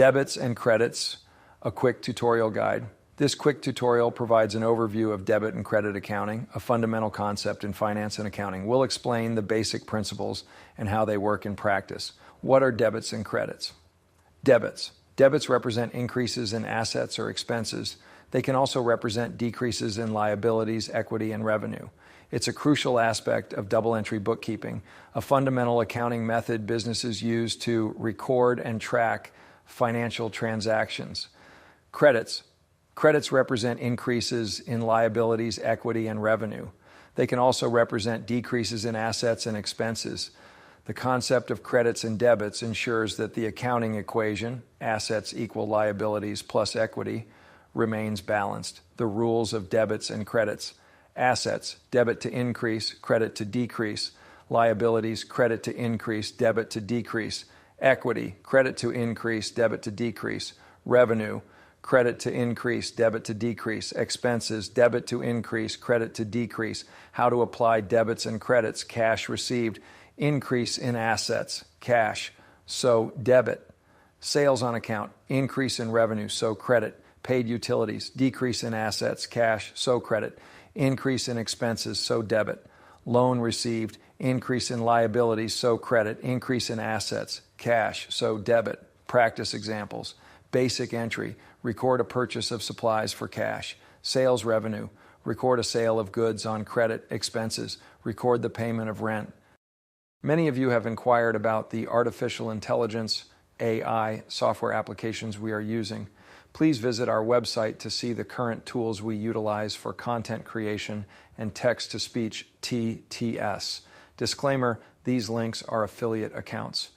Debits and credits, a quick tutorial guide. This quick tutorial provides an overview of debit and credit accounting, a fundamental concept in finance and accounting. We'll explain the basic principles and how they work in practice. What are debits and credits? Debits. Debits represent increases in assets or expenses. They can also represent decreases in liabilities, equity, and revenue. It's a crucial aspect of double-entry bookkeeping, a fundamental accounting method businesses use to record and track financial transactions. Credits. Credits represent increases in liabilities, equity, and revenue. They can also represent decreases in assets and expenses. The concept of credits and debits ensures that the accounting equation, assets equal liabilities plus equity, remains balanced. The rules of debits and credits. Assets, debit to increase, credit to decrease. Liabilities, credit to increase, debit to decrease. Equity, credit to increase, debit to decrease. Revenue, credit to increase, debit to decrease. Expenses, debit to increase, credit to decrease. How to apply debits and credits. Cash received, increase in assets, cash, so debit. Sales on account, increase in revenue, so credit. Paid utilities, decrease in assets, cash, so credit. Increase in expenses, so debit. Loan received, increase in liabilities, so credit. Increase in assets, cash, so debit. Practice examples. Basic entry, record a purchase of supplies for cash. Sales revenue, record a sale of goods on credit. Expenses, record the payment of rent. Many of you have inquired about the artificial intelligence, AI, software applications we are using. Please visit our website to see the current tools we utilize for content creation and text-to-speech (TTS). Disclaimer, these links are affiliate accounts.